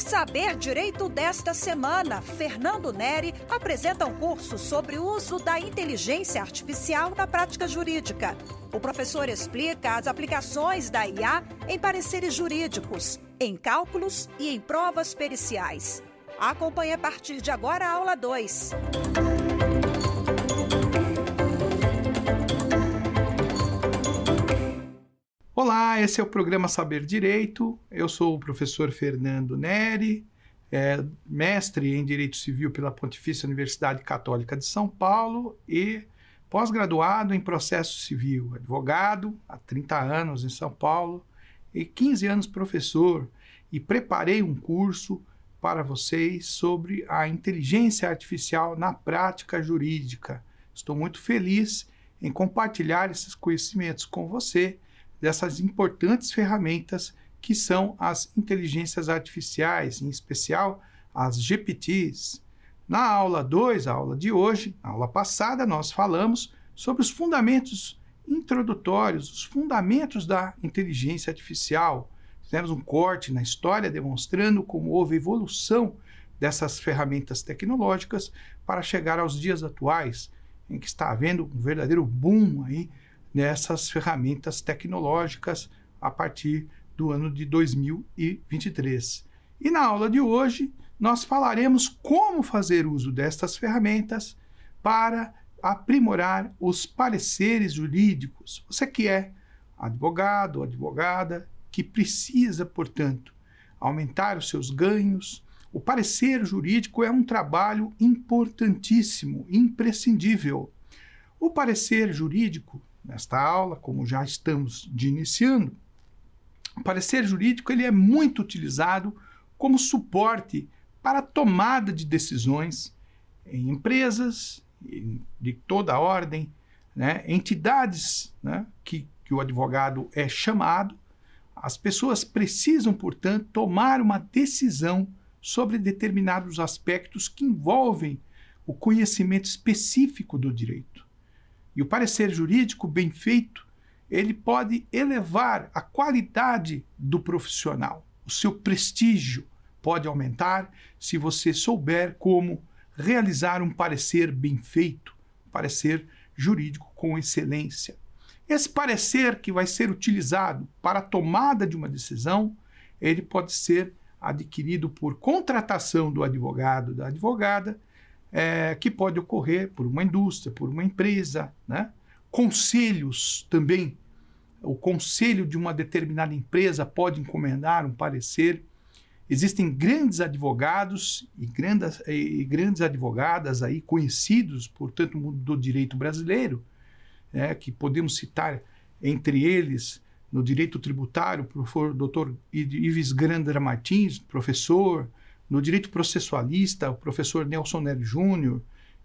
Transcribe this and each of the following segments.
Saber Direito desta semana, Fernando Neri apresenta um curso sobre o uso da inteligência artificial na prática jurídica. O professor explica as aplicações da IA em pareceres jurídicos, em cálculos e em provas periciais. Acompanhe a partir de agora a aula 2. Olá, esse é o programa Saber Direito. Eu sou o professor Fernando Neri, mestre em Direito Civil pela Pontifícia Universidade Católica de São Paulo e pós-graduado em Processo Civil, advogado há 30 anos em São Paulo e 15 anos professor, e preparei um curso para vocês sobre a inteligência artificial na prática jurídica. Estou muito feliz em compartilhar esses conhecimentos com você, dessas importantes ferramentas que são as inteligências artificiais, em especial as GPTs. Na aula 2, a aula de hoje, na aula passada, nós falamos sobre os fundamentos introdutórios, os fundamentos da inteligência artificial. Fizemos um corte na história demonstrando como houve evolução dessas ferramentas tecnológicas para chegar aos dias atuais, em que está havendo um verdadeiro boom aí nessas ferramentas tecnológicas a partir do ano de 2023. E na aula de hoje, nós falaremos como fazer uso destas ferramentas para aprimorar os pareceres jurídicos. Você que é advogado ou advogada, que precisa, portanto, aumentar os seus ganhos, o parecer jurídico é um trabalho importantíssimo, imprescindível. O parecer jurídico, nesta aula, como já estamos iniciando, o parecer jurídico ele é muito utilizado como suporte para a tomada de decisões em empresas de toda a ordem, entidades que o advogado é chamado. As pessoas precisam, portanto, tomar uma decisão sobre determinados aspectos que envolvem o conhecimento específico do direito. E o parecer jurídico bem feito, ele pode elevar a qualidade do profissional. O seu prestígio pode aumentar se você souber como realizar um parecer bem feito, um parecer jurídico com excelência. Esse parecer que vai ser utilizado para a tomada de uma decisão, ele pode ser adquirido por contratação do advogado, da advogada, que pode ocorrer por uma indústria, por uma empresa, Conselhos também. O conselho de uma determinada empresa pode encomendar um parecer. Existem grandes advogados e grandes advogadas aí conhecidos, portanto, no mundo do direito brasileiro, que podemos citar entre eles, no direito tributário, o professor Dr. Ives Grandra Martins, professor. No direito processualista, o professor Nelson Neri Júnior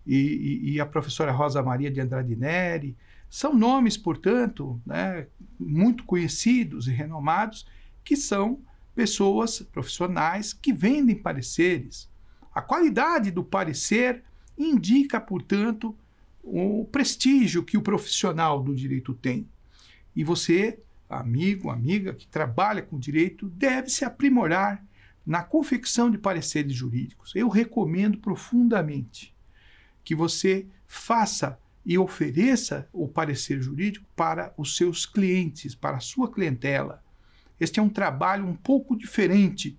e a professora Rosa Maria de Andrade Neri. São nomes, portanto, muito conhecidos e renomados, que são pessoas profissionais que vendem pareceres. A qualidade do parecer indica, portanto, o prestígio que o profissional do direito tem. E você, amigo, amiga, que trabalha com direito, deve se aprimorar na confecção de pareceres jurídicos. Eu recomendo profundamente que você faça e ofereça o parecer jurídico para os seus clientes, para a sua clientela. Este é um trabalho um pouco diferente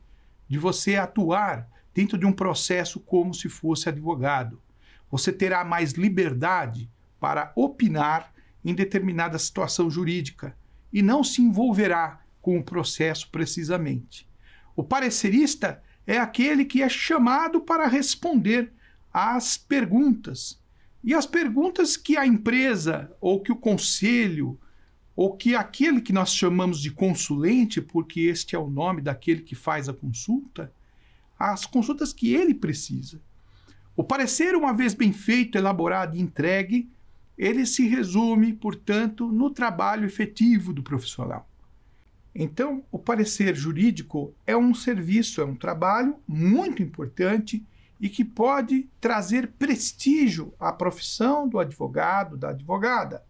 de você atuar dentro de um processo como se fosse advogado. Você terá mais liberdade para opinar em determinada situação jurídica e não se envolverá com o processo precisamente. O parecerista é aquele que é chamado para responder às perguntas. E as perguntas que a empresa, ou que o conselho, ou que aquele que nós chamamos de consulente, porque este é o nome daquele que faz a consulta, as consultas que ele precisa. O parecer, uma vez bem feito, elaborado e entregue, ele se resume, portanto, no trabalho efetivo do profissional. Então, o parecer jurídico é um serviço, é um trabalho muito importante e que pode trazer prestígio à profissão do advogado, da advogada.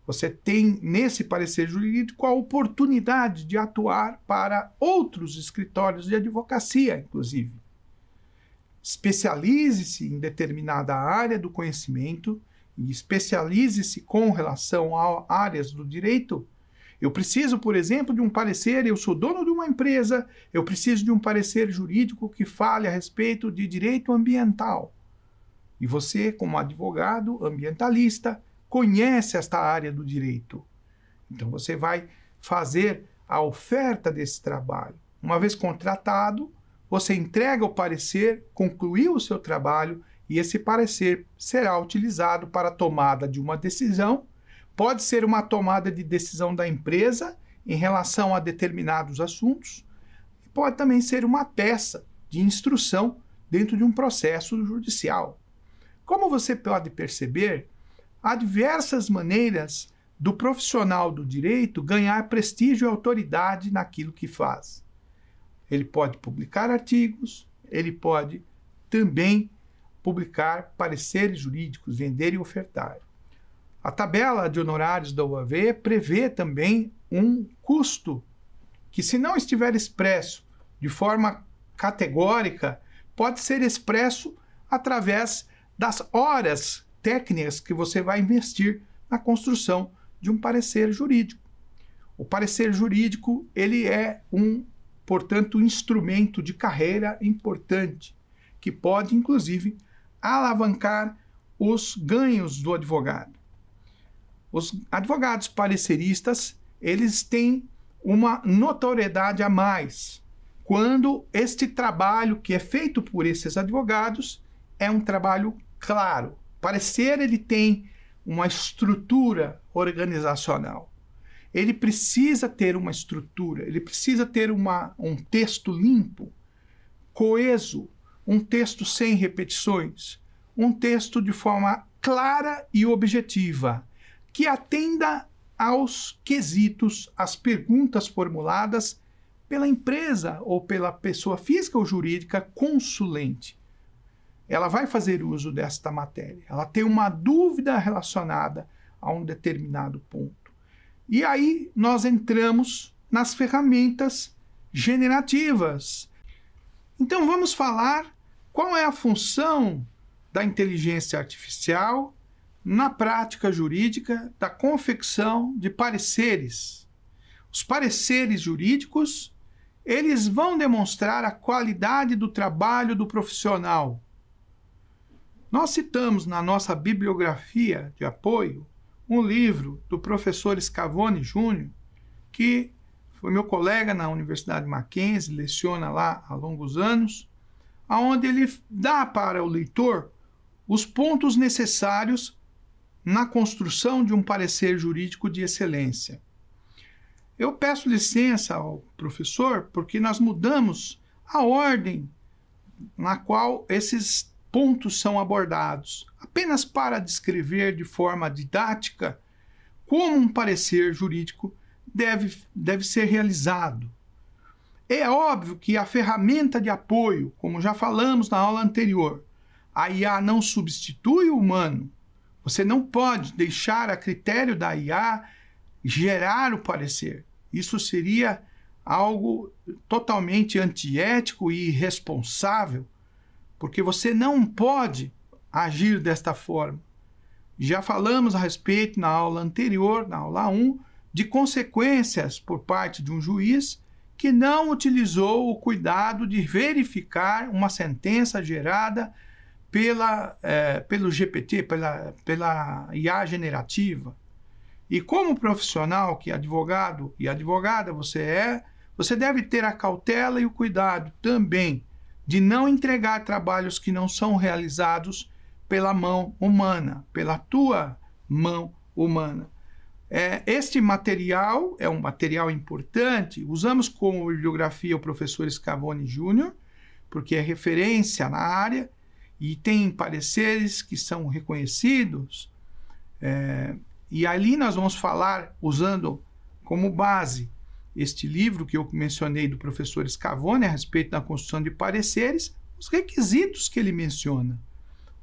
Você tem, nesse parecer jurídico, a oportunidade de atuar para outros escritórios de advocacia, inclusive. Especialize-se em determinada área do conhecimento e especialize-se com relação a áreas do direito. Eu preciso, por exemplo, de um parecer, eu sou dono de uma empresa, eu preciso de um parecer jurídico que fale a respeito de direito ambiental. E você, como advogado ambientalista, conhece esta área do direito. Então você vai fazer a oferta desse trabalho. Uma vez contratado, você entrega o parecer, concluiu o seu trabalho e esse parecer será utilizado para a tomada de uma decisão. Pode ser uma tomada de decisão da empresa em relação a determinados assuntos e pode também ser uma peça de instrução dentro de um processo judicial. Como você pode perceber, há diversas maneiras do profissional do direito ganhar prestígio e autoridade naquilo que faz. Ele pode publicar artigos, ele pode também publicar pareceres jurídicos, vender e ofertar. A tabela de honorários da OAB prevê também um custo que, se não estiver expresso de forma categórica, pode ser expresso através das horas técnicas que você vai investir na construção de um parecer jurídico. O parecer jurídico, ele é portanto, um instrumento de carreira importante, que pode, inclusive, alavancar os ganhos do advogado. Os advogados pareceristas, eles têm uma notoriedade a mais quando este trabalho que é feito por esses advogados é um trabalho claro. Parecer, ele tem uma estrutura organizacional. Ele precisa ter uma estrutura, ele precisa ter um texto limpo, coeso, um texto sem repetições, um texto de forma clara e objetiva, que atenda aos quesitos, às perguntas formuladas pela empresa ou pela pessoa física ou jurídica consulente. Ela vai fazer uso desta matéria. Ela tem uma dúvida relacionada a um determinado ponto. E aí nós entramos nas ferramentas generativas. Então vamos falar qual é a função da inteligência artificial na prática jurídica da confecção de pareceres. Os pareceres jurídicos, eles vão demonstrar a qualidade do trabalho do profissional. Nós citamos na nossa bibliografia de apoio um livro do professor Scavone Júnior, que foi meu colega na Universidade Mackenzie, leciona lá há longos anos, onde ele dá para o leitor os pontos necessários na construção de um parecer jurídico de excelência. Eu peço licença ao professor porque nós mudamos a ordem na qual esses pontos são abordados, apenas para descrever de forma didática como um parecer jurídico deve ser realizado. É óbvio que a ferramenta de apoio, como já falamos na aula anterior, a IA não substitui o humano. Você não pode deixar a critério da IA gerar o parecer. Isso seria algo totalmente antiético e irresponsável, porque você não pode agir desta forma. Já falamos a respeito na aula anterior, na aula 1, de consequências por parte de um juiz que não utilizou o cuidado de verificar uma sentença gerada pelo GPT, pela IA generativa. E como profissional, que advogado e advogada você deve ter a cautela e o cuidado também de não entregar trabalhos que não são realizados pela mão humana, pela tua mão humana. Este material é um material importante, usamos como bibliografia o professor Scavone Júnior, porque é referência na área e tem pareceres que são reconhecidos, e ali nós vamos falar, usando como base este livro que eu mencionei do professor Scavone a respeito da construção de pareceres, os requisitos que ele menciona.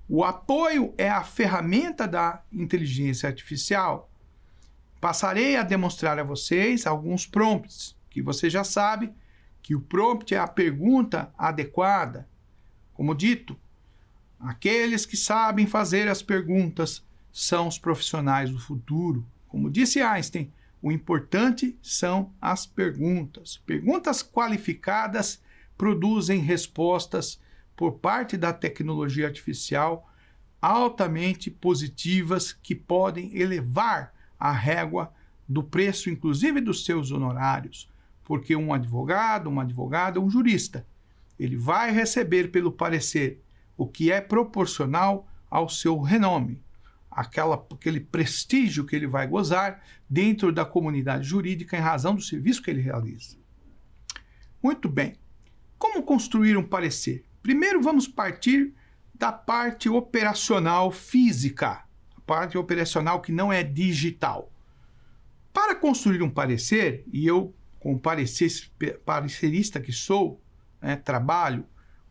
O apoio é a ferramenta da inteligência artificial. Passarei a demonstrar a vocês alguns prompts, que você já sabe que o prompt é a pergunta adequada. Como dito, aqueles que sabem fazer as perguntas são os profissionais do futuro. Como disse Einstein, o importante são as perguntas. Perguntas qualificadas produzem respostas por parte da tecnologia artificial altamente positivas que podem elevar a régua do preço, inclusive dos seus honorários, porque um advogado, uma advogada, um jurista, ele vai receber pelo parecer o que é proporcional ao seu renome, aquele prestígio que ele vai gozar dentro da comunidade jurídica em razão do serviço que ele realiza. Muito bem. Como construir um parecer? Primeiro vamos partir da parte operacional física, a parte operacional que não é digital. Para construir um parecer, e eu, como parecerista que sou, trabalho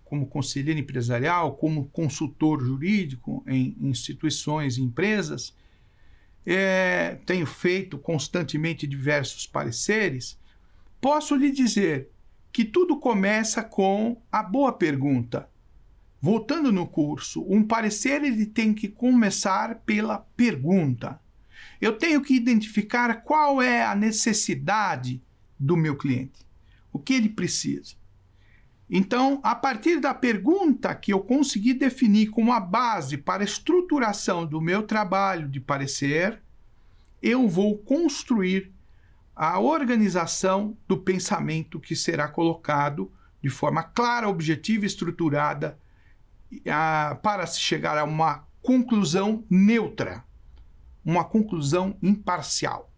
como conselheiro empresarial, como consultor jurídico em instituições e empresas, tenho feito constantemente diversos pareceres, posso lhe dizer que tudo começa com a boa pergunta. Voltando no curso, um parecer ele tem que começar pela pergunta. Eu tenho que identificar qual é a necessidade do meu cliente, o que ele precisa. Então, a partir da pergunta que eu consegui definir como a base para a estruturação do meu trabalho de parecer, eu vou construir a organização do pensamento que será colocado de forma clara, objetiva e estruturada para se chegar a uma conclusão neutra, uma conclusão imparcial.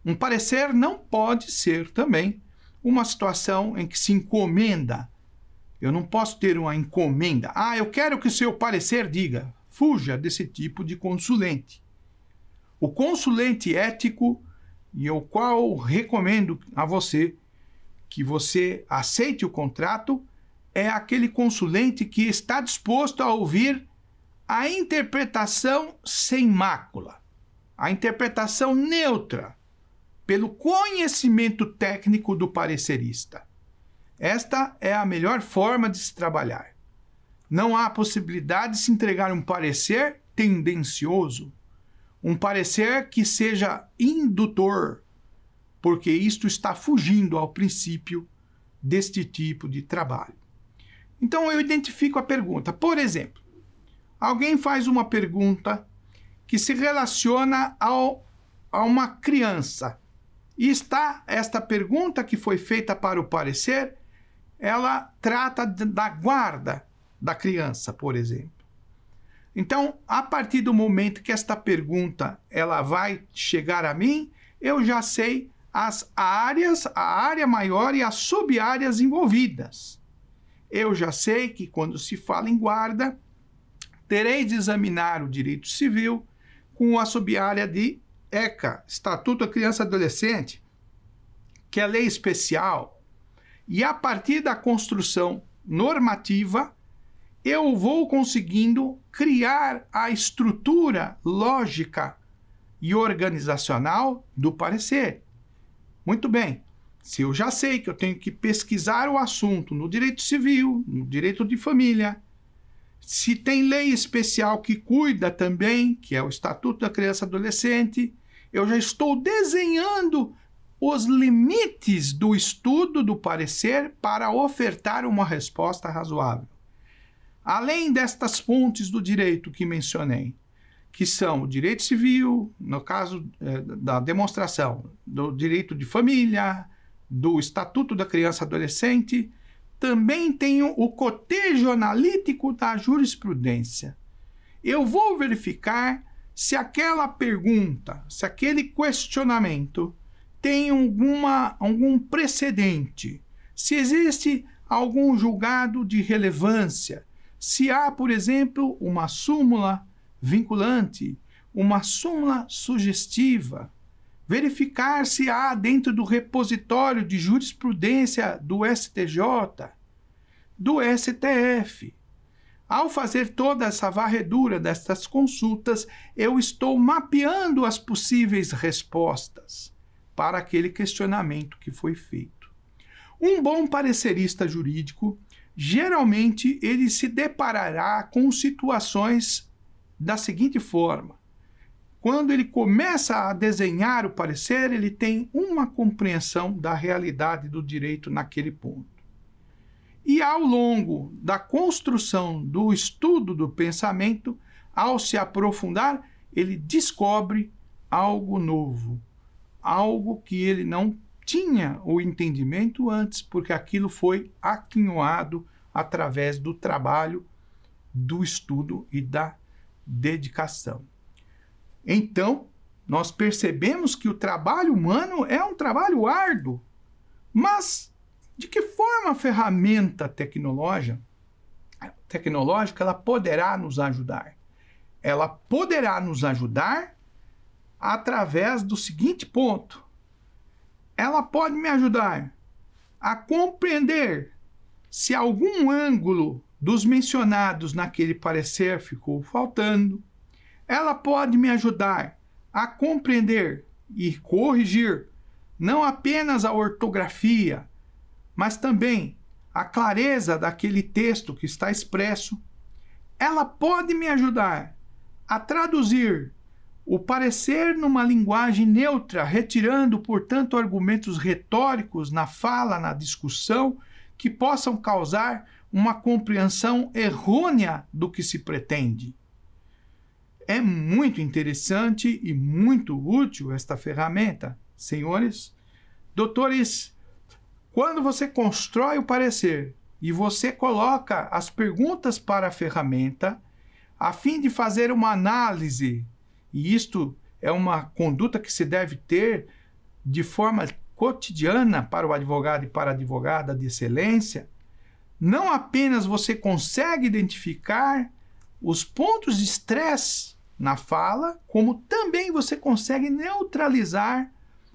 Um parecer não pode ser também uma situação em que se encomenda. Eu não posso ter uma encomenda. Eu quero que o seu parecer diga. Fuja desse tipo de consulente. O consulente ético, e o qual recomendo a você que você aceite o contrato, é aquele consulente que está disposto a ouvir a interpretação sem mácula, a interpretação neutra, pelo conhecimento técnico do parecerista. Esta é a melhor forma de se trabalhar. Não há possibilidade de se entregar um parecer tendencioso, um parecer que seja indutor, porque isto está fugindo ao princípio deste tipo de trabalho. Então eu identifico a pergunta. Por exemplo, alguém faz uma pergunta que se relaciona a uma criança. E esta pergunta que foi feita para o parecer, ela trata da guarda da criança, por exemplo. Então, a partir do momento que esta pergunta ela vai chegar a mim, eu já sei as áreas, a área maior e as sub-áreas envolvidas. Eu já sei que quando se fala em guarda, terei de examinar o direito civil com a sub-área de ECA, Estatuto da Criança e Adolescente, que é lei especial. E a partir da construção normativa, eu vou conseguindo criar a estrutura lógica e organizacional do parecer. Muito bem, se eu já sei que eu tenho que pesquisar o assunto no direito civil, no direito de família, se tem lei especial que cuida também, que é o Estatuto da Criança e Adolescente, eu já estou desenhando os limites do estudo do parecer para ofertar uma resposta razoável. Além destas fontes do direito que mencionei, que são o direito civil, no caso da demonstração, do direito de família, do Estatuto da Criança e Adolescente, também tenho o cotejo analítico da jurisprudência. Eu vou verificar se aquela pergunta, se aquele questionamento tem algum precedente, se existe algum julgado de relevância, se há, por exemplo, uma súmula vinculante, uma súmula sugestiva, verificar se há dentro do repositório de jurisprudência do STJ, do STF, Ao fazer toda essa varredura destas consultas, eu estou mapeando as possíveis respostas para aquele questionamento que foi feito. Um bom parecerista jurídico, geralmente, ele se deparará com situações da seguinte forma. Quando ele começa a desenhar o parecer, ele tem uma compreensão da realidade do direito naquele ponto. E ao longo da construção do estudo do pensamento, ao se aprofundar, ele descobre algo novo, algo que ele não tinha o entendimento antes, porque aquilo foi aquinhoado através do trabalho, do estudo e da dedicação. Então, nós percebemos que o trabalho humano é um trabalho árduo, mas de que forma a ferramenta tecnológica ela poderá nos ajudar? Ela poderá nos ajudar através do seguinte ponto. Ela pode me ajudar a compreender se algum ângulo dos mencionados naquele parecer ficou faltando. Ela pode me ajudar a compreender e corrigir não apenas a ortografia, mas também a clareza daquele texto que está expresso. Ela pode me ajudar a traduzir o parecer numa linguagem neutra, retirando, portanto, argumentos retóricos na fala, na discussão, que possam causar uma compreensão errônea do que se pretende. É muito interessante e muito útil esta ferramenta, senhores. Doutores, quando você constrói o parecer e você coloca as perguntas para a ferramenta, a fim de fazer uma análise, e isto é uma conduta que se deve ter de forma cotidiana para o advogado e para a advogada de excelência, não apenas você consegue identificar os pontos de estresse na fala, como também você consegue neutralizar,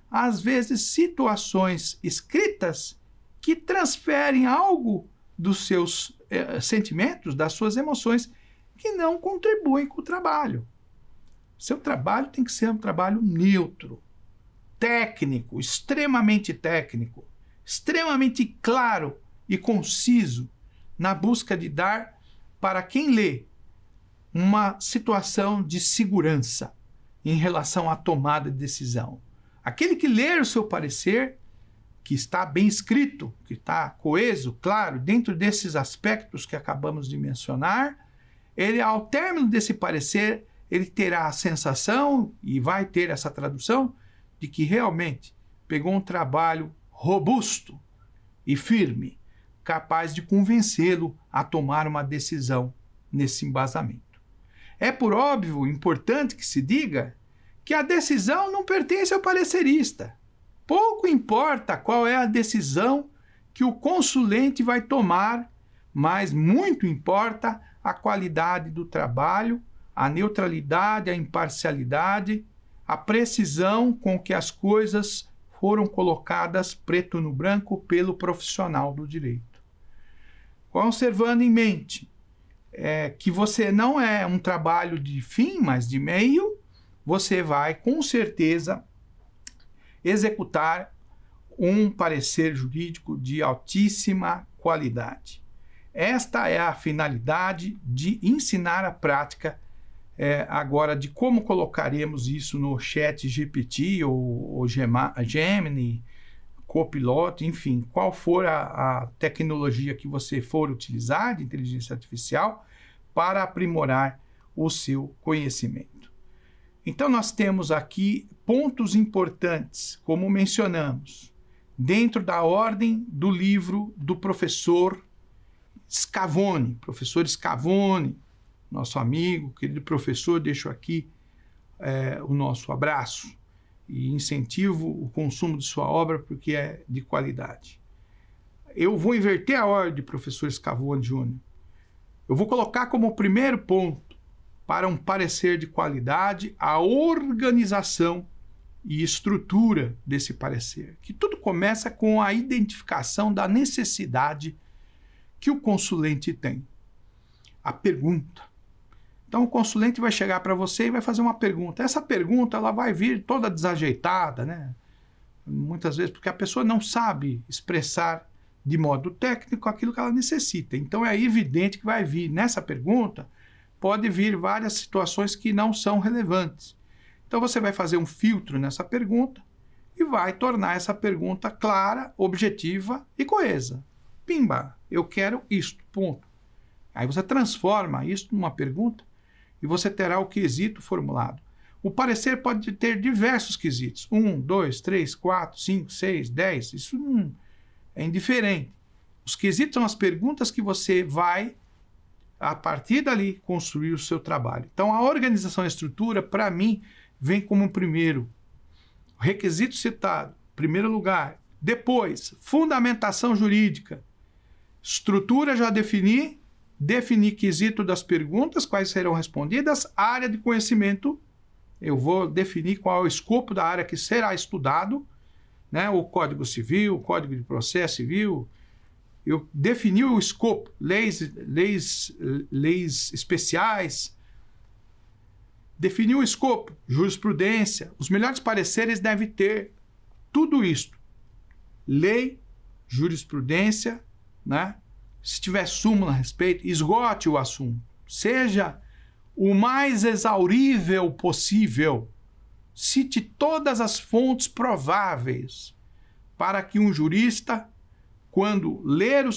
às vezes, situações escritas que transferem algo dos seus sentimentos, das suas emoções, que não contribuem com o trabalho. Seu trabalho tem que ser um trabalho neutro, técnico, extremamente claro e conciso, na busca de dar para quem lê uma situação de segurança em relação à tomada de decisão. Aquele que ler o seu parecer, que está bem escrito, que está coeso, claro, dentro desses aspectos que acabamos de mencionar, ele, ao término desse parecer, ele terá a sensação, e vai ter essa tradução, de que realmente pegou um trabalho robusto e firme, capaz de convencê-lo a tomar uma decisão nesse embasamento. É por óbvio importante que se diga que a decisão não pertence ao parecerista. Pouco importa qual é a decisão que o consulente vai tomar, mas muito importa a qualidade do trabalho, a neutralidade, a imparcialidade, a precisão com que as coisas foram colocadas preto no branco pelo profissional do direito. Conservando em mente que você não é um trabalho de fim, mas de meio, você vai, com certeza, executar um parecer jurídico de altíssima qualidade. Esta é a finalidade de ensinar a prática agora de como colocaremos isso no ChatGPT ou Gemini, Copilot, enfim, qual for a tecnologia que você for utilizar de inteligência artificial para aprimorar o seu conhecimento. Então, nós temos aqui pontos importantes, como mencionamos, dentro da ordem do livro do professor Scavone. Professor Scavone, nosso amigo, querido professor, deixo aqui o nosso abraço e incentivo o consumo de sua obra porque é de qualidade. Eu vou inverter a ordem, professor Scavone Júnior. Eu vou colocar como primeiro ponto para um parecer de qualidade a organização e estrutura desse parecer, que tudo começa com a identificação da necessidade que o consulente tem. a pergunta. Então, o consulente vai chegar para você e vai fazer uma pergunta. Essa pergunta ela vai vir toda desajeitada, né? Muitas vezes porque a pessoa não sabe expressar de modo técnico aquilo que ela necessita. Então, é evidente que vai vir nessa pergunta, pode vir várias situações que não são relevantes. Então, você vai fazer um filtro nessa pergunta e vai tornar essa pergunta clara, objetiva e coesa. Pimba, eu quero isto, ponto. Aí você transforma isso numa pergunta e você terá o quesito formulado. O parecer pode ter diversos quesitos. 1, 2, 3, 4, 5, 6, 10. Isso não é indiferente. Os quesitos são as perguntas que você vai, a partir dali, construir o seu trabalho. Então, a organização e a estrutura, para mim, vem como primeiro. O requisito citado, primeiro lugar. Depois, fundamentação jurídica. Estrutura já defini. Definir quesito das perguntas, quais serão respondidas, área de conhecimento, eu vou definir qual é o escopo da área que será estudado, né? O Código Civil, o Código de Processo Civil, eu defini o escopo, leis especiais, defini o escopo, jurisprudência, os melhores pareceres devem ter tudo isto, lei, jurisprudência, né? Se tiver súmula a respeito, esgote o assunto. Seja o mais exaurível possível. Cite todas as fontes prováveis para que um jurista, quando ler o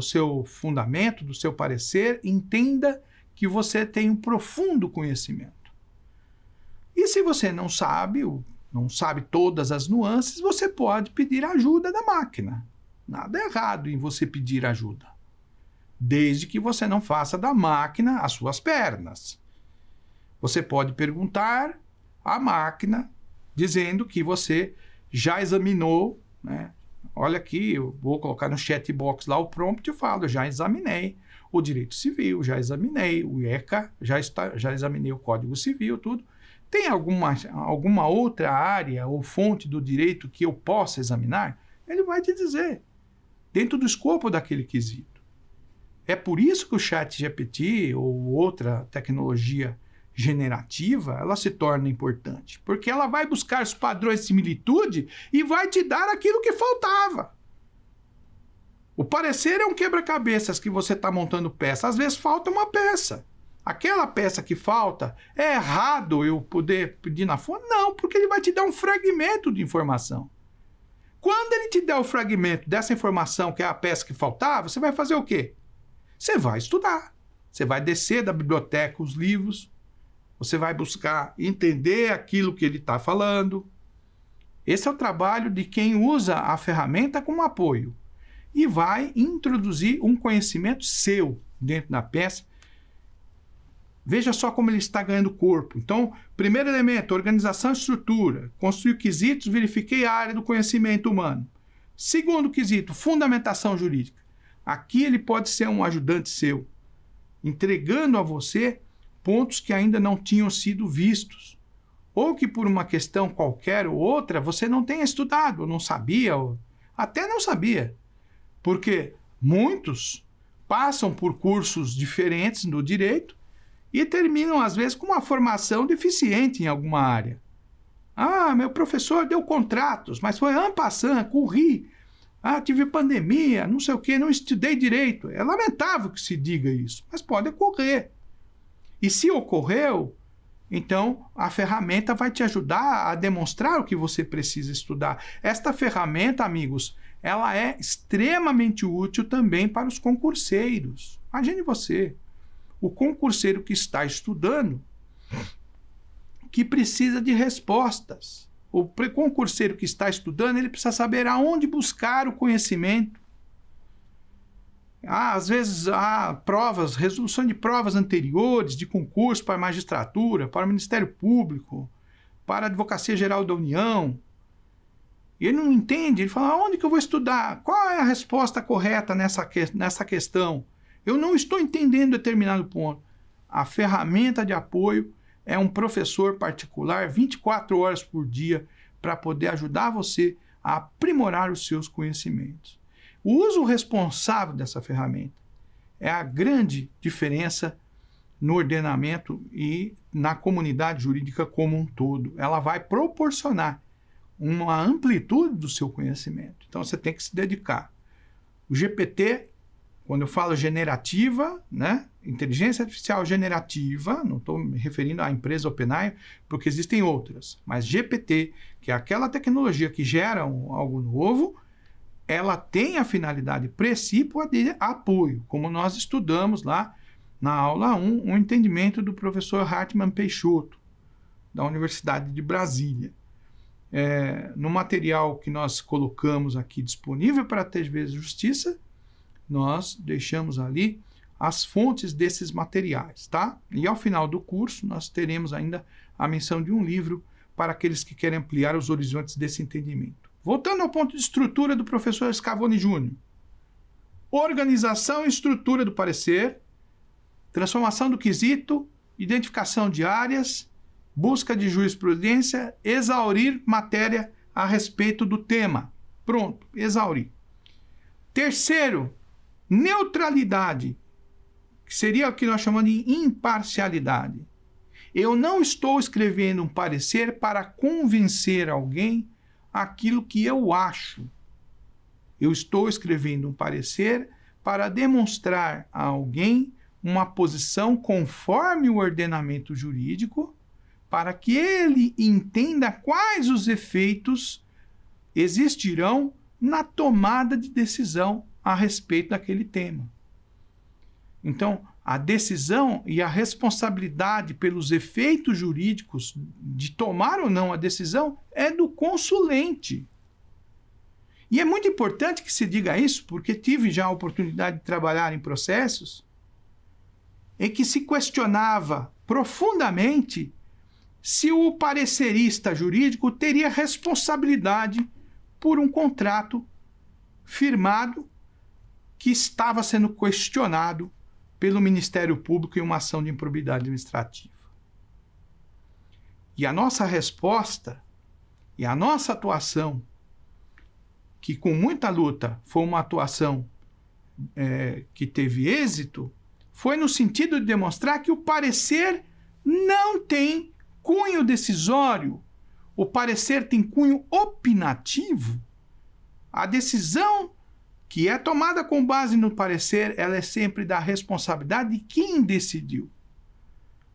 seu fundamento, do seu parecer, entenda que você tem um profundo conhecimento. E se você não sabe todas as nuances, você pode pedir ajuda da máquina. Nada errado em você pedir ajuda, desde que você não faça da máquina as suas pernas. Você pode perguntar à máquina, dizendo que você já examinou, né? Olha aqui, eu vou colocar no chat box lá o prompt e falo, já examinei o direito civil, já examinei o ECA, já examinei o Código Civil, tudo. Tem alguma outra área ou fonte do direito que eu possa examinar? Ele vai te dizer, dentro do escopo daquele quesito. É por isso que o ChatGPT ou outra tecnologia generativa, ela se torna importante, porque ela vai buscar os padrões de similitude e vai te dar aquilo que faltava. O parecer é um quebra-cabeças que você está montando peça. Às vezes falta uma peça. Aquela peça que falta, é errado eu poder pedir na fonte? Não, porque ele vai te dar um fragmento de informação. Quando ele te der o fragmento dessa informação, que é a peça que faltava, você vai fazer o quê? Você vai estudar. Você vai descer da biblioteca os livros. Você vai buscar entender aquilo que ele está falando. Esse é o trabalho de quem usa a ferramenta como apoio. E vai introduzir um conhecimento seu dentro da peça. Veja só como ele está ganhando corpo. Então, primeiro elemento, organização e estrutura. Construir quesitos, verifiquei a área do conhecimento humano. Segundo quesito, fundamentação jurídica. Aqui ele pode ser um ajudante seu, entregando a você pontos que ainda não tinham sido vistos. Ou que por uma questão qualquer ou outra, você não tenha estudado, ou não sabia, ou até não sabia. Porque muitos passam por cursos diferentes no direito e terminam, às vezes, com uma formação deficiente em alguma área. Ah, meu professor deu contratos, mas foi en passant, corri. Ah, tive pandemia, não sei o quê, não estudei direito. É lamentável que se diga isso, mas pode ocorrer. E se ocorreu, então a ferramenta vai te ajudar a demonstrar o que você precisa estudar. Esta ferramenta, amigos, ela é extremamente útil também para os concurseiros. Imagine você, o concurseiro que está estudando, que precisa de respostas. O concurseiro que está estudando, ele precisa saber aonde buscar o conhecimento. Às vezes há provas, resolução de provas anteriores de concurso para a magistratura, para o Ministério Público, para a Advocacia Geral da União. E ele não entende, ele fala, aonde que eu vou estudar? Qual é a resposta correta nessa questão? Eu não estou entendendo determinado ponto. A ferramenta de apoio é um professor particular 24 horas por dia para poder ajudar você a aprimorar os seus conhecimentos. O uso responsável dessa ferramenta é a grande diferença no ordenamento e na comunidade jurídica como um todo. Ela vai proporcionar uma amplitude do seu conhecimento. Então, você tem que se dedicar. O GPT, quando eu falo generativa, né? Inteligência artificial generativa, não estou me referindo à empresa OpenAI, porque existem outras, mas GPT, que é aquela tecnologia que gera algo novo, ela tem a finalidade precípua de apoio, como nós estudamos lá na aula 1, o entendimento do professor Hartmann Peixoto, da Universidade de Brasília. No material que nós colocamos aqui disponível para a TV Justiça, nós deixamos ali as fontes desses materiais, tá? E ao final do curso, nós teremos ainda a menção de um livro para aqueles que querem ampliar os horizontes desse entendimento. Voltando ao ponto de estrutura do professor Scavone Júnior. Organização e estrutura do parecer, transformação do quesito, identificação de áreas, busca de jurisprudência, exaurir matéria a respeito do tema. Pronto, exaurir. Terceiro, neutralidade, que seria o que nós chamamos de imparcialidade. Eu não estou escrevendo um parecer para convencer alguém aquilo que eu acho. Eu estou escrevendo um parecer para demonstrar a alguém uma posição conforme o ordenamento jurídico, para que ele entenda quais os efeitos existirão na tomada de decisão a respeito daquele tema. Então, a decisão e a responsabilidade pelos efeitos jurídicos de tomar ou não a decisão é do consulente. E é muito importante que se diga isso, porque tive já a oportunidade de trabalhar em processos em que se questionava profundamente se o parecerista jurídico teria responsabilidade por um contrato firmado que estava sendo questionado pelo Ministério Público em uma ação de improbidade administrativa. E a nossa resposta e a nossa atuação, que com muita luta foi uma atuação que teve êxito, foi no sentido de demonstrar que o parecer não tem cunho decisório, o parecer tem cunho opinativo. A decisão que é tomada com base no parecer, ela é sempre da responsabilidade de quem decidiu.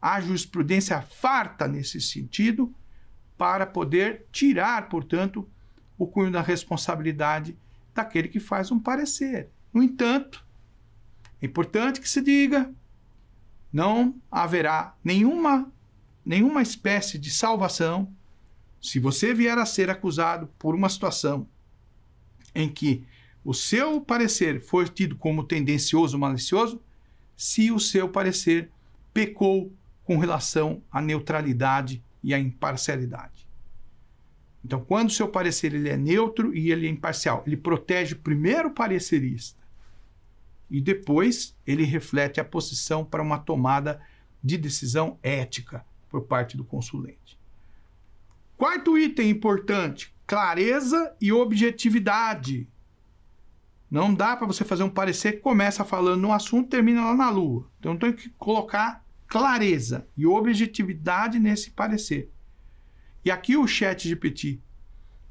A jurisprudência farta nesse sentido para poder tirar, portanto, o cunho da responsabilidade daquele que faz um parecer. No entanto, é importante que se diga, não haverá nenhuma espécie de salvação se você vier a ser acusado por uma situação em que o seu parecer for tido como tendencioso ou malicioso, se o seu parecer pecou com relação à neutralidade e à imparcialidade. Então, quando o seu parecer ele é neutro e ele é imparcial, ele protege primeiro o parecerista e depois ele reflete a posição para uma tomada de decisão ética por parte do consulente. Quarto item importante, clareza e objetividade. Não dá para você fazer um parecer que começa falando no assunto e termina lá na lua. Então, tem que colocar clareza e objetividade nesse parecer. E aqui o ChatGPT,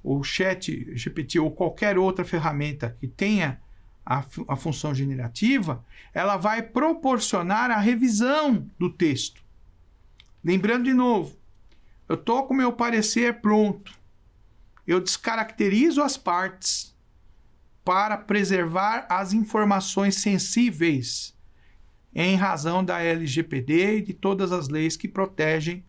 ou qualquer outra ferramenta que tenha a função generativa, ela vai proporcionar a revisão do texto. Lembrando de novo, eu estou com o meu parecer pronto. Eu descaracterizo as partes para preservar as informações sensíveis em razão da LGPD e de todas as leis que protegem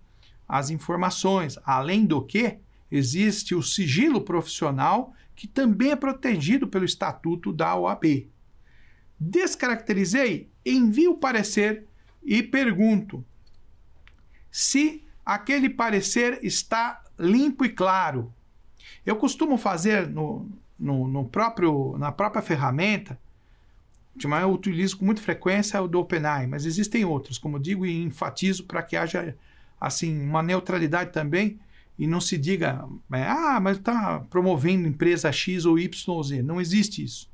as informações. Além do que, existe o sigilo profissional, que também é protegido pelo Estatuto da OAB. Descaracterizei, envio o parecer e pergunto se aquele parecer está limpo e claro. Eu costumo fazer na própria ferramenta, eu utilizo com muita frequência o do OpenAI, mas existem outros, como eu digo e enfatizo para que haja assim, uma neutralidade também e não se diga, mas está promovendo empresa X ou Y ou Z. Não existe isso.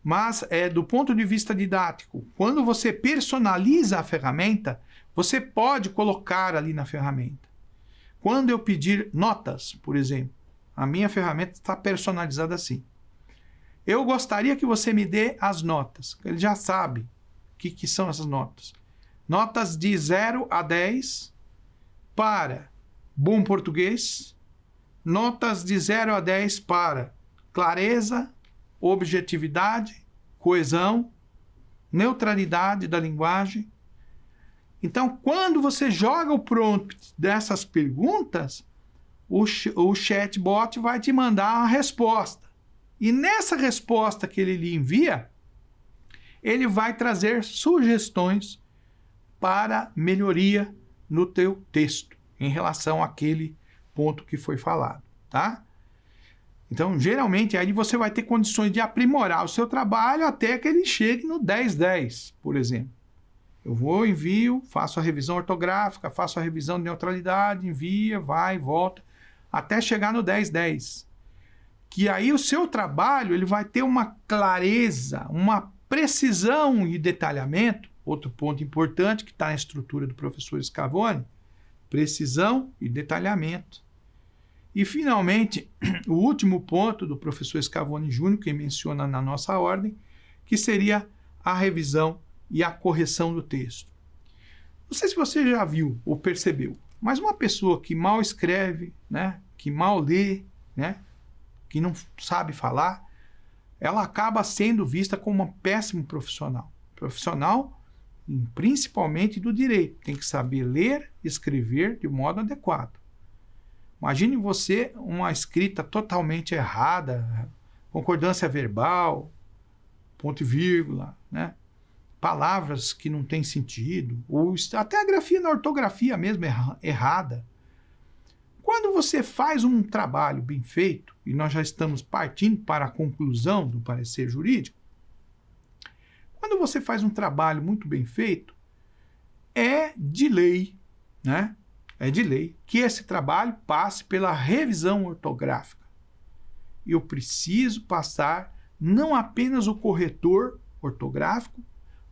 Mas do ponto de vista didático, quando você personaliza a ferramenta, você pode colocar ali na ferramenta. Quando eu pedir notas, por exemplo, a minha ferramenta está personalizada assim. Eu gostaria que você me dê as notas. Ele já sabe o que são essas notas. Notas de 0 a 10 para bom português. Notas de 0 a 10 para clareza, objetividade, coesão, neutralidade da linguagem. Então, quando você joga o prompt dessas perguntas, o chatbot vai te mandar uma resposta. E nessa resposta que ele lhe envia, ele vai trazer sugestões para melhoria no teu texto, em relação àquele ponto que foi falado, tá? Então, geralmente, aí você vai ter condições de aprimorar o seu trabalho até que ele chegue no 10-10, por exemplo. Eu vou, envio, faço a revisão ortográfica, faço a revisão de neutralidade, envia, vai, volta, até chegar no 10-10. Que aí o seu trabalho ele vai ter uma clareza, uma precisão e detalhamento, outro ponto importante que está na estrutura do professor Scavone, precisão e detalhamento. E, finalmente, o último ponto do professor Scavone Júnior, que menciona na nossa ordem, que seria a revisão e a correção do texto. Não sei se você já viu ou percebeu, mas uma pessoa que mal escreve, né, que mal lê, né, que não sabe falar, ela acaba sendo vista como um péssimo profissional. Profissional, principalmente do direito. Tem que saber ler e escrever de modo adequado. Imagine você uma escrita totalmente errada, concordância verbal, ponto e vírgula, né? Palavras que não têm sentido, ou até a grafia na ortografia mesmo errada. Quando você faz um trabalho bem feito, e nós já estamos partindo para a conclusão do parecer jurídico, quando você faz um trabalho muito bem feito, é de lei, né? É de lei que esse trabalho passe pela revisão ortográfica. Eu preciso passar não apenas o corretor ortográfico,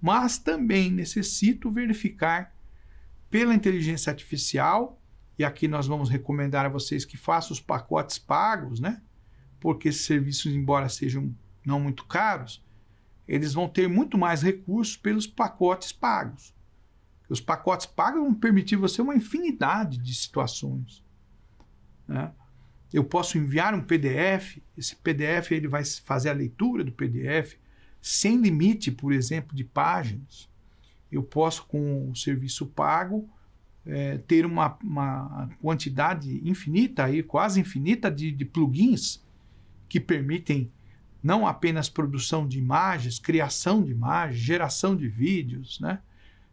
mas também necessito verificar pela inteligência artificial, e aqui nós vamos recomendar a vocês que façam os pacotes pagos, né? Porque esses serviços, embora sejam não muito caros, eles vão ter muito mais recursos pelos pacotes pagos. Os pacotes pagos vão permitir você uma infinidade de situações, né? Eu posso enviar um PDF, esse PDF ele vai fazer a leitura do PDF sem limite, por exemplo, de páginas. Eu posso, com o serviço pago, ter uma quantidade infinita, aí, quase infinita, de plugins que permitem não apenas produção de imagens, criação de imagens, geração de vídeos, né?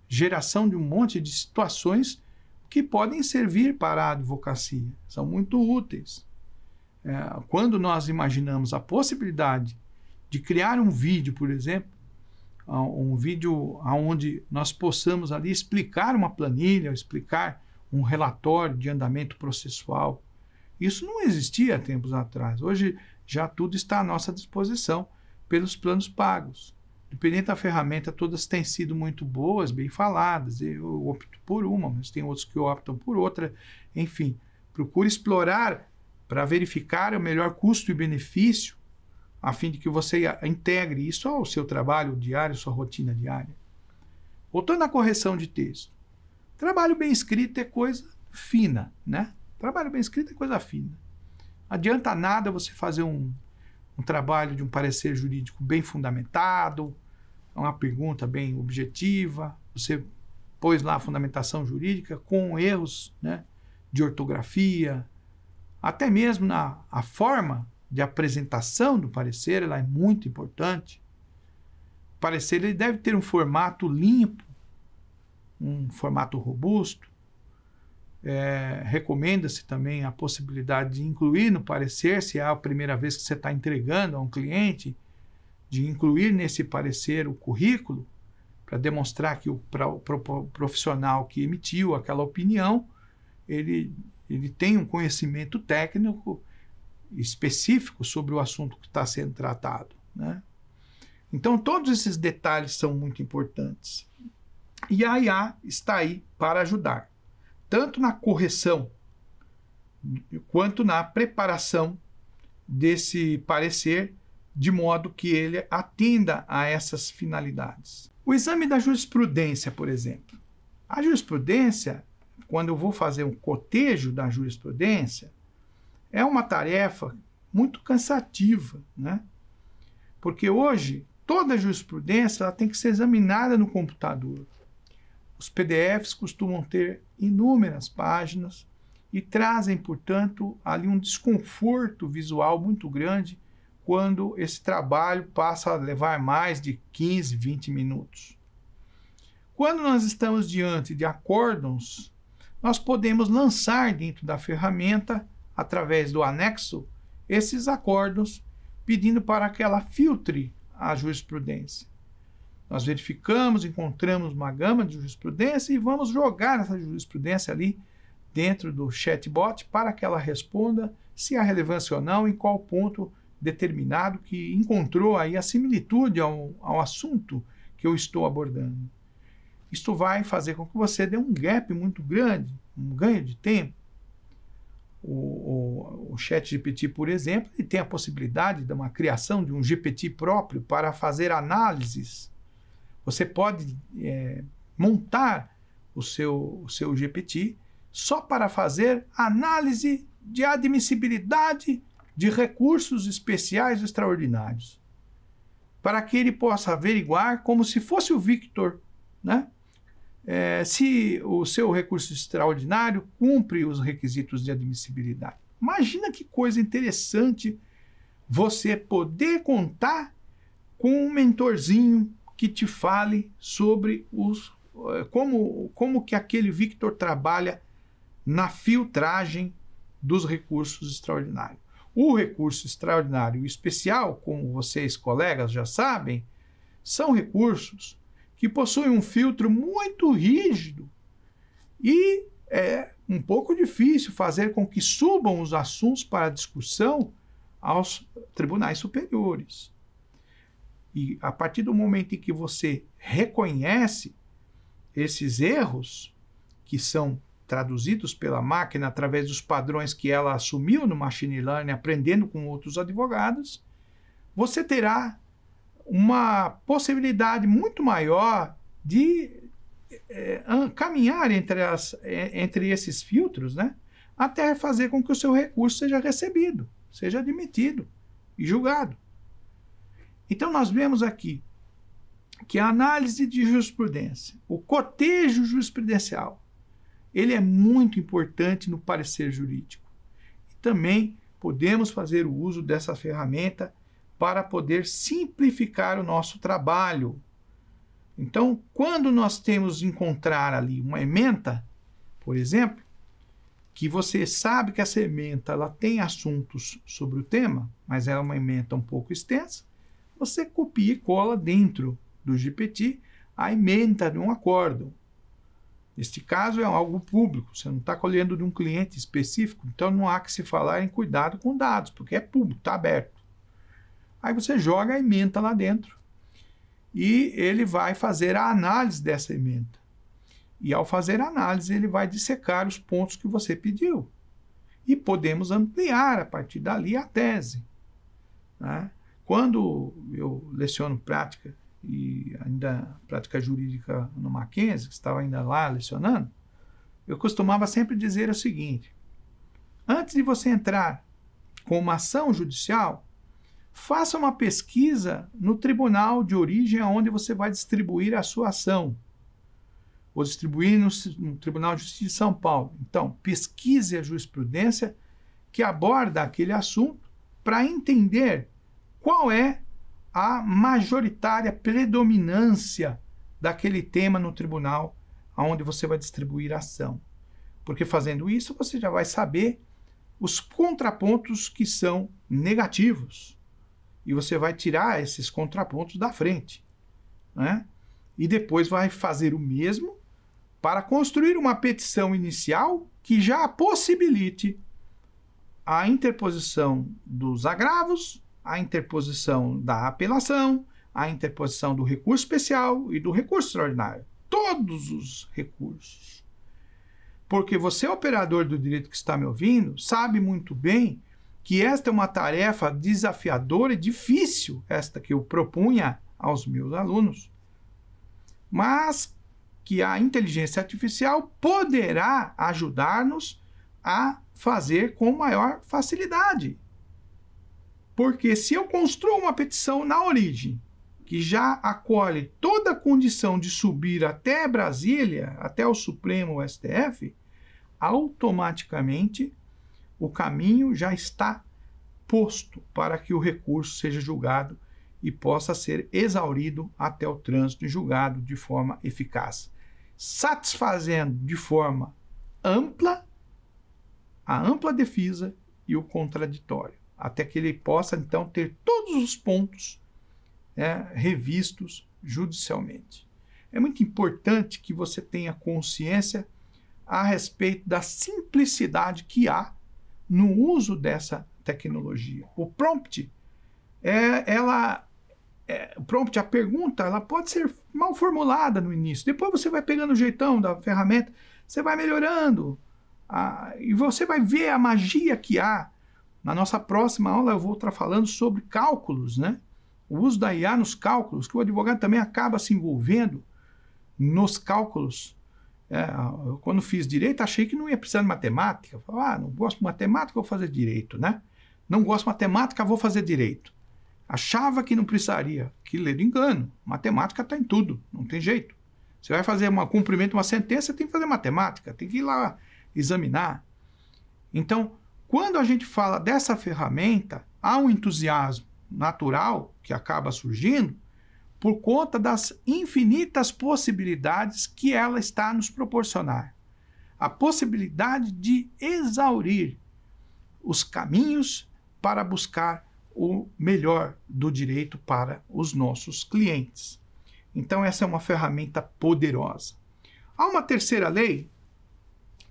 Geração de um monte de situações que podem servir para a advocacia. São muito úteis. Quando nós imaginamos a possibilidade de criar um vídeo, por exemplo, um vídeo onde nós possamos ali explicar uma planilha, explicar um relatório de andamento processual. Isso não existia há tempos atrás. Hoje já tudo está à nossa disposição pelos planos pagos. Dependendo da ferramenta, todas têm sido muito boas, bem faladas. Eu opto por uma, mas tem outros que optam por outra. Enfim, procure explorar para verificar o melhor custo e benefício, a fim de que você integre isso ao seu trabalho diário, sua rotina diária. Voltando à correção de texto. Trabalho bem escrito é coisa fina, né? Trabalho bem escrito é coisa fina. Não adianta nada você fazer um trabalho de um parecer jurídico bem fundamentado, uma pergunta bem objetiva, você pôs lá a fundamentação jurídica com erros, né, de ortografia, até mesmo a forma de apresentação do parecer, ela é muito importante. O parecer ele deve ter um formato limpo, um formato robusto. Recomenda-se também a possibilidade de incluir no parecer, se é a primeira vez que você está entregando a um cliente, de incluir nesse parecer o currículo, para demonstrar que o profissional que emitiu aquela opinião, ele tem um conhecimento técnico específico sobre o assunto que está sendo tratado, né? Então, todos esses detalhes são muito importantes. E a IA está aí para ajudar, tanto na correção quanto na preparação desse parecer, de modo que ele atenda a essas finalidades. O exame da jurisprudência, por exemplo. A jurisprudência, quando eu vou fazer um cotejo da jurisprudência, é uma tarefa muito cansativa, né? Porque hoje toda a jurisprudência ela tem que ser examinada no computador. Os PDFs costumam ter inúmeras páginas e trazem, portanto, ali um desconforto visual muito grande quando esse trabalho passa a levar mais de 15, 20 minutos. Quando nós estamos diante de acórdãos, nós podemos lançar dentro da ferramenta, através do anexo, esses acórdãos, pedindo para que ela filtre a jurisprudência. Nós verificamos, encontramos uma gama de jurisprudência e vamos jogar essa jurisprudência ali dentro do chatbot para que ela responda se há relevância ou não, em qual ponto determinado que encontrou aí a similitude ao assunto que eu estou abordando. Isto vai fazer com que você dê um gap muito grande, um ganho de tempo. O ChatGPT, por exemplo, ele tem a possibilidade de uma criação de um GPT próprio para fazer análises. Você pode montar o seu GPT só para fazer análise de admissibilidade de recursos especiais extraordinários, para que ele possa averiguar como se fosse o Victor, né? Se o seu recurso extraordinário cumpre os requisitos de admissibilidade. Imagina que coisa interessante você poder contar com um mentorzinho que te fale sobre como que aquele Victor trabalha na filtragem dos recursos extraordinários. O recurso extraordinário e especial, como vocês, colegas, já sabem, são recursos que possuem um filtro muito rígido e é um pouco difícil fazer com que subam os assuntos para discussão aos tribunais superiores. E a partir do momento em que você reconhece esses erros, que são traduzidos pela máquina através dos padrões que ela assumiu no machine learning, aprendendo com outros advogados, você terá uma possibilidade muito maior de caminhar entre esses filtros, né? Até fazer com que o seu recurso seja recebido, seja admitido e julgado. Então, nós vemos aqui que a análise de jurisprudência, o cotejo jurisprudencial, ele é muito importante no parecer jurídico. E também podemos fazer o uso dessa ferramenta para poder simplificar o nosso trabalho. Então, quando nós temos de encontrar ali uma ementa, por exemplo, que você sabe que essa ementa ela tem assuntos sobre o tema, mas ela é uma ementa um pouco extensa, você copia e cola dentro do GPT a ementa de um acórdão. Neste caso é algo público, você não está colhendo de um cliente específico, então não há que se falar em cuidado com dados, porque é público, está aberto. Aí você joga a ementa lá dentro e ele vai fazer a análise dessa ementa. E ao fazer a análise, ele vai dissecar os pontos que você pediu. E podemos ampliar a partir dali a tese, né? Quando eu leciono prática, e ainda prática jurídica no Mackenzie, que estava ainda lá lecionando, eu costumava sempre dizer o seguinte: antes de você entrar com uma ação judicial, faça uma pesquisa no tribunal de origem aonde você vai distribuir a sua ação. Vou distribuir no Tribunal de Justiça de São Paulo. Então, pesquise a jurisprudência que aborda aquele assunto para entender qual é a majoritária predominância daquele tema no tribunal onde você vai distribuir a ação. Porque fazendo isso, você já vai saber os contrapontos que são negativos. E você vai tirar esses contrapontos da frente, né? E depois vai fazer o mesmo para construir uma petição inicial que já possibilite a interposição dos agravos, a interposição da apelação, a interposição do recurso especial e do recurso extraordinário. Todos os recursos. Porque você, operador do direito que está me ouvindo, sabe muito bem que esta é uma tarefa desafiadora e difícil, esta que eu propunha aos meus alunos, mas que a inteligência artificial poderá ajudar-nos a fazer com maior facilidade. Porque se eu construo uma petição na origem, que já acolhe toda a condição de subir até Brasília, até o Supremo, o STF, automaticamente o caminho já está posto para que o recurso seja julgado e possa ser exaurido até o trânsito em julgado de forma eficaz, satisfazendo de forma ampla a ampla defesa e o contraditório, até que ele possa, então, ter todos os pontos revistos judicialmente. É muito importante que você tenha consciência a respeito da simplicidade que há no uso dessa tecnologia. O prompt, a pergunta, ela pode ser mal formulada no início. Depois você vai pegando o jeitão da ferramenta, você vai melhorando, e você vai ver a magia que há. Na nossa próxima aula eu vou estar falando sobre cálculos, né? O uso da IA nos cálculos, que o advogado também acaba se envolvendo nos cálculos. Quando fiz direito, achei que não ia precisar de matemática. Falei, não gosto de matemática, vou fazer direito, né? Não gosto de matemática, vou fazer direito. Achava que não precisaria. Que ledo engano. Matemática está em tudo, não tem jeito. Você vai fazer cumprimento de uma sentença, tem que fazer matemática, tem que ir lá examinar. Então, quando a gente fala dessa ferramenta, há um entusiasmo natural que acaba surgindo por conta das infinitas possibilidades que ela está a nos proporcionar. A possibilidade de exaurir os caminhos para buscar o melhor do direito para os nossos clientes. Então, essa é uma ferramenta poderosa. Há uma terceira lei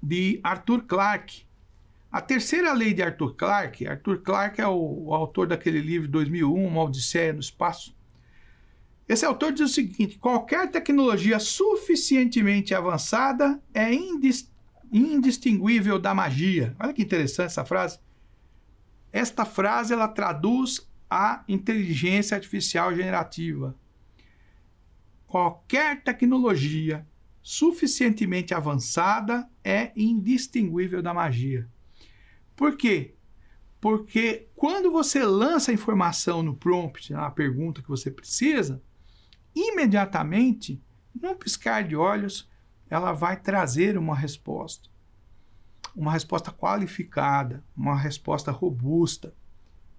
de Arthur Clarke. A terceira lei de Arthur Clarke é o autor daquele livro 2001, Uma Odisseia no Espaço. Esse autor diz o seguinte: qualquer tecnologia suficientemente avançada é indistinguível da magia. Olha que interessante essa frase. Esta frase ela traduz a inteligência artificial generativa. Qualquer tecnologia suficientemente avançada é indistinguível da magia. Por quê? Porque quando você lança a informação no prompt, na pergunta que você precisa, imediatamente, num piscar de olhos, ela vai trazer uma resposta qualificada, uma resposta robusta,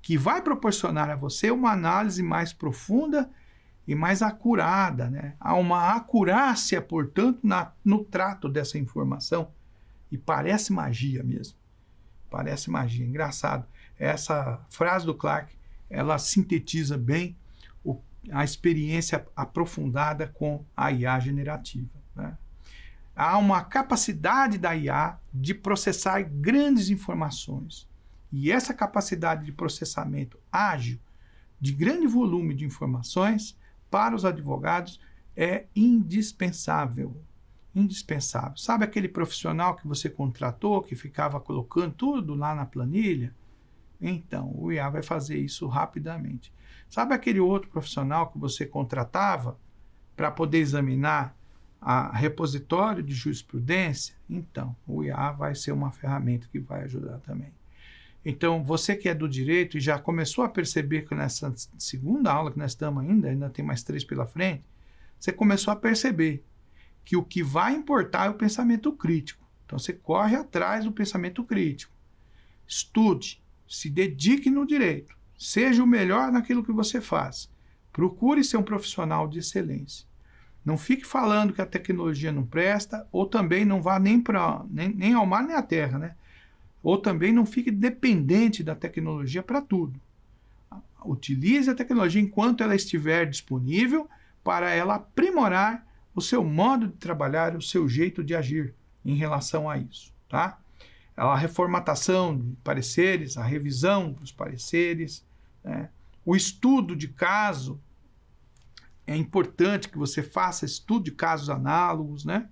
que vai proporcionar a você uma análise mais profunda e mais acurada, né? Há uma acurácia, portanto, no trato dessa informação, e parece magia mesmo. Parece magia, engraçado. Essa frase do Clarke, ela sintetiza bem a experiência aprofundada com a IA generativa, né? Há uma capacidade da IA de processar grandes informações. E essa capacidade de processamento ágil, de grande volume de informações, para os advogados é indispensável. Indispensável. Sabe aquele profissional que você contratou, que ficava colocando tudo lá na planilha? Então, o IA vai fazer isso rapidamente. Sabe aquele outro profissional que você contratava para poder examinar a repositório de jurisprudência? Então, o IA vai ser uma ferramenta que vai ajudar também. Então, você que é do direito e já começou a perceber que nessa segunda aula que nós estamos ainda tem mais 3 pela frente, você começou a perceber que o que vai importar é o pensamento crítico. Então, você corre atrás do pensamento crítico. Estude, se dedique no direito, seja o melhor naquilo que você faz. Procure ser um profissional de excelência. Não fique falando que a tecnologia não presta, ou também não vá nem ao mar nem à terra, né? Ou também não fique dependente da tecnologia para tudo. Utilize a tecnologia enquanto ela estiver disponível para ela aprimorar o seu modo de trabalhar, o seu jeito de agir em relação a isso, tá? A reformatação de pareceres, a revisão dos pareceres, né? O estudo de caso é importante que você faça estudo de casos análogos, né?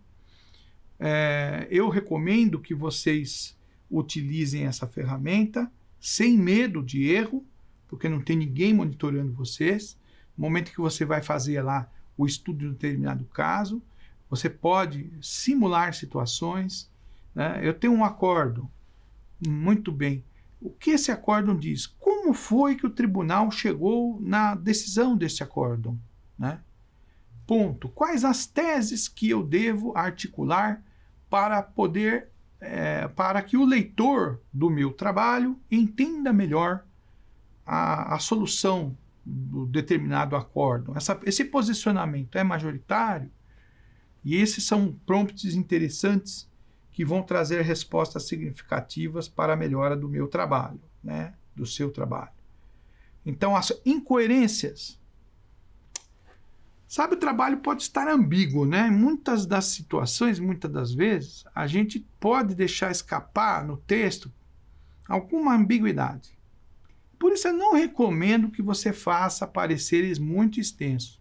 Eu recomendo que vocês utilizem essa ferramenta sem medo de erro, porque não tem ninguém monitorando vocês. No momento que você vai fazer lá o estudo de um determinado caso, você pode simular situações, né? Eu tenho um acórdão. Muito bem. O que esse acórdão diz? Como foi que o tribunal chegou na decisão desse acórdão, né? Ponto. Quais as teses que eu devo articular para poder, para que o leitor do meu trabalho entenda melhor a solução do determinado acórdão? Esse posicionamento é majoritário? E esses são prompts interessantes que vão trazer respostas significativas para a melhora do meu trabalho, né? Do seu trabalho. Então, as incoerências. Sabe, o trabalho pode estar ambíguo, né? Em muitas das situações, muitas das vezes, a gente pode deixar escapar no texto alguma ambiguidade. Por isso, eu não recomendo que você faça pareceres muito extensos.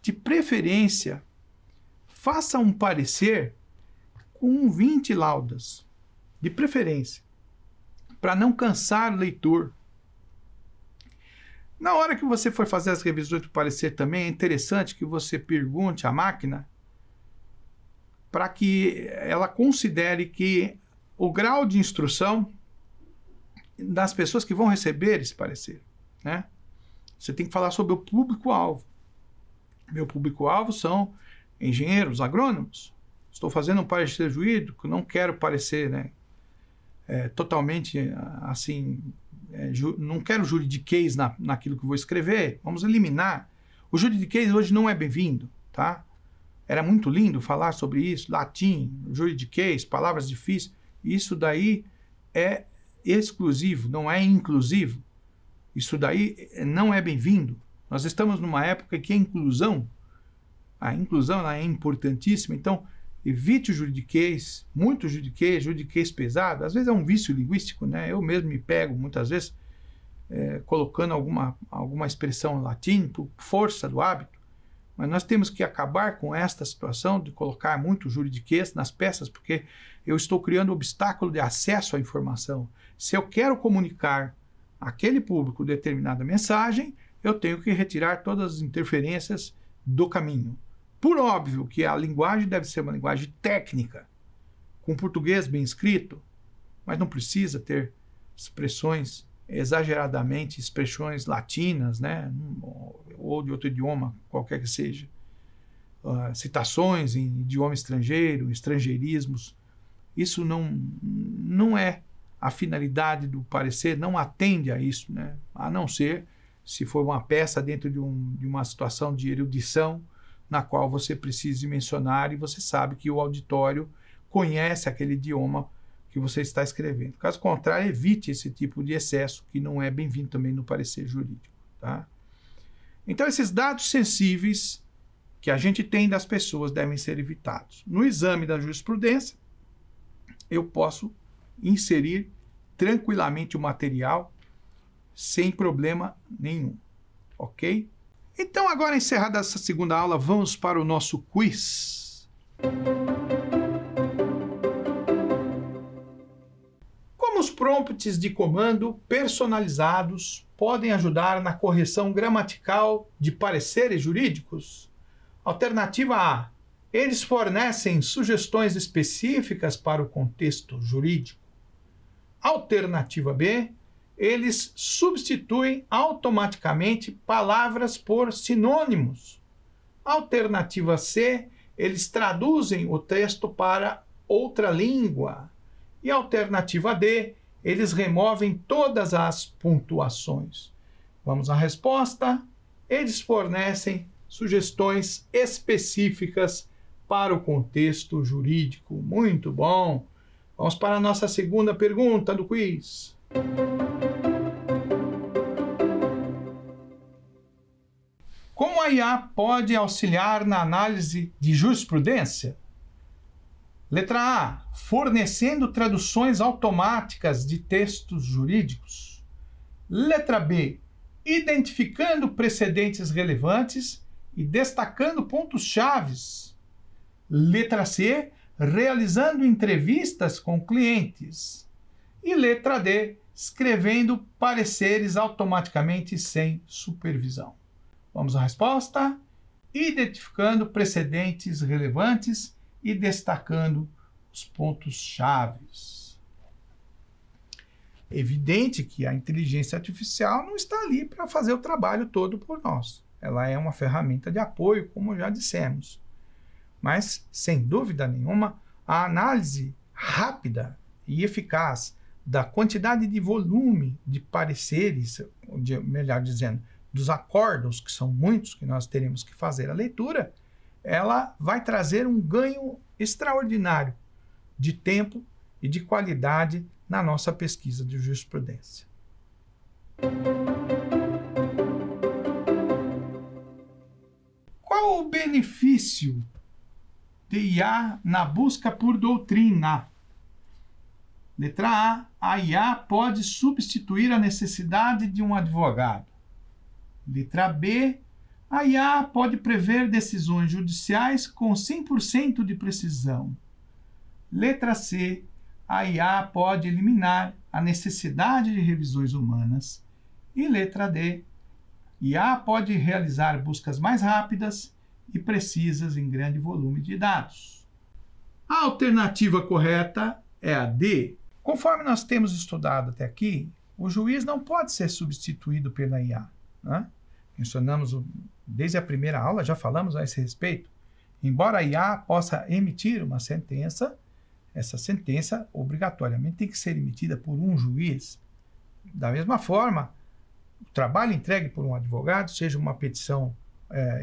De preferência, faça um parecer com 20 laudas, de preferência, para não cansar o leitor. Na hora que você for fazer as revisões do parecer também, é interessante que você pergunte à máquina para que ela considere que o grau de instrução das pessoas que vão receber esse parecer, né? Você tem que falar sobre o público-alvo. Meu público-alvo são engenheiros, agrônomos. Estou fazendo um parecer jurídico, não quero parecer, né, totalmente assim, não quero juridiquês naquilo que vou escrever. Vamos eliminar. O juridiquês hoje não é bem-vindo, tá? Era muito lindo falar sobre isso, latim, juridiquês, palavras difíceis. Isso daí é exclusivo, não é inclusivo. Isso daí não é bem-vindo. Nós estamos numa época que a inclusão ela é importantíssima. Então, evite o juridiquês, muito juridiquês pesado. Às vezes é um vício linguístico, né? Eu mesmo me pego, muitas vezes, colocando alguma expressão latim por força do hábito. Mas nós temos que acabar com esta situação de colocar muito juridiquês nas peças, porque eu estou criando obstáculo de acesso à informação. Se eu quero comunicar àquele público determinada mensagem, eu tenho que retirar todas as interferências do caminho. Por óbvio que a linguagem deve ser uma linguagem técnica, com português bem escrito, mas não precisa ter expressões exageradamente, expressões latinas, né? Ou de outro idioma, qualquer que seja. Citações em idioma estrangeiro, estrangeirismos. Isso não é a finalidade do parecer, não atende a isso, né? A não ser se for uma peça dentro de uma situação de erudição, na qual você precise mencionar e você sabe que o auditório conhece aquele idioma que você está escrevendo. Caso contrário, evite esse tipo de excesso, que não é bem-vindo também no parecer jurídico, tá? Então, esses dados sensíveis que a gente tem das pessoas devem ser evitados. No exame da jurisprudência, eu posso inserir tranquilamente o material sem problema nenhum, ok? Então, agora encerrada essa segunda aula, vamos para o nosso quiz. Como os prompts de comando personalizados podem ajudar na correção gramatical de pareceres jurídicos? Alternativa A. Eles fornecem sugestões específicas para o contexto jurídico. Alternativa B. Eles substituem automaticamente palavras por sinônimos. Alternativa C, eles traduzem o texto para outra língua. E alternativa D, eles removem todas as pontuações. Vamos à resposta. Eles fornecem sugestões específicas para o contexto jurídico. Muito bom. Vamos para a nossa segunda pergunta do quiz. Como a IA pode auxiliar na análise de jurisprudência? Letra A. Fornecendo traduções automáticas de textos jurídicos. Letra B. identificando precedentes relevantes e destacando pontos chaves. Letra C, realizando entrevistas com clientes. E letra D, escrevendo pareceres automaticamente sem supervisão. Vamos à resposta? Identificando precedentes relevantes e destacando os pontos chaves. Evidente que a inteligência artificial não está ali para fazer o trabalho todo por nós. Ela é uma ferramenta de apoio, como já dissemos. Mas, sem dúvida nenhuma, a análise rápida e eficaz da quantidade de volume de pareceres, melhor dizendo, dos acórdãos, que são muitos que nós teremos que fazer a leitura, ela vai trazer um ganho extraordinário de tempo e de qualidade na nossa pesquisa de jurisprudência. Qual o benefício de IA na busca por doutrina? Letra A IA pode substituir a necessidade de um advogado. Letra B, a IA pode prever decisões judiciais com 100% de precisão. Letra C, a IA pode eliminar a necessidade de revisões humanas. E letra D, IA pode realizar buscas mais rápidas e precisas em grande volume de dados. A alternativa correta é a D. Conforme nós temos estudado até aqui, o juiz não pode ser substituído pela IA, né? Mencionamos desde a primeira aula, já falamos a esse respeito. Embora a IA possa emitir uma sentença, essa sentença obrigatoriamente tem que ser emitida por um juiz. Da mesma forma, o trabalho entregue por um advogado, seja uma petição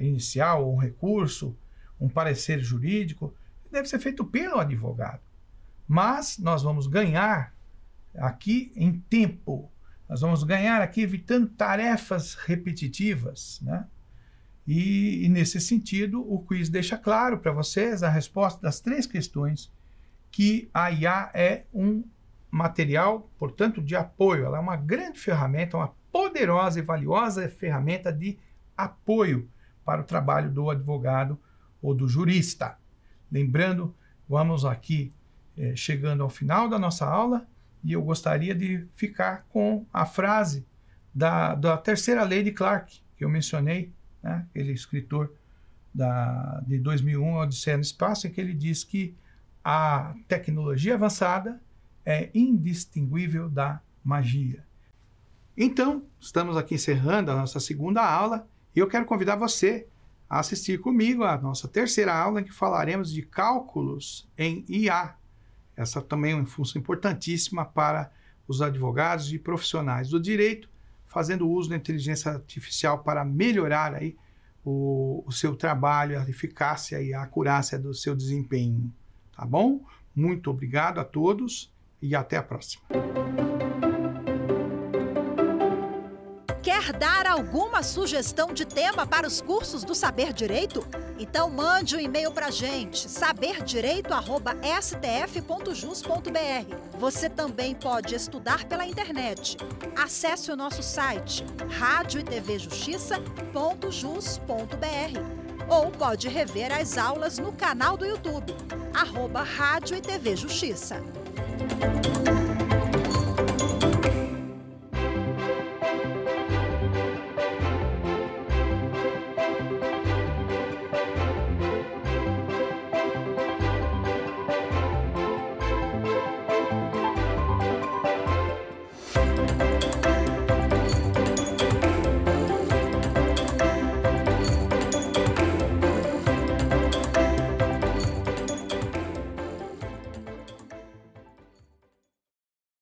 inicial ou um recurso, um parecer jurídico, deve ser feito pelo advogado. Mas nós vamos ganhar aqui em tempo, nós vamos ganhar aqui evitando tarefas repetitivas, né? E nesse sentido, o quiz deixa claro para vocês a resposta das 3 questões, que a IA é um material, portanto, de apoio. Ela é uma grande ferramenta, uma poderosa e valiosa ferramenta de apoio para o trabalho do advogado ou do jurista. Lembrando, vamos aqui chegando ao final da nossa aula, e eu gostaria de ficar com a frase da terceira lei de Clarke, que eu mencionei, né? Aquele escritor de 2001, Odisseia no Espaço, em que ele diz que a tecnologia avançada é indistinguível da magia. Então, estamos aqui encerrando a nossa segunda aula, e eu quero convidar você a assistir comigo a nossa terceira aula, em que falaremos de cálculos em IA. Essa também é uma função importantíssima para os advogados e profissionais do direito, fazendo uso da inteligência artificial para melhorar aí o seu trabalho, a eficácia e a acurácia do seu desempenho. Tá bom? Muito obrigado a todos e até a próxima. Quer dar alguma sugestão de tema para os cursos do Saber Direito? Então mande um e-mail para a gente, saberdireito@stf.jus.br. Você também pode estudar pela internet. Acesse o nosso site radioetvjustiça.jus.br ou pode rever as aulas no canal do YouTube, @Rádio e TV Justiça.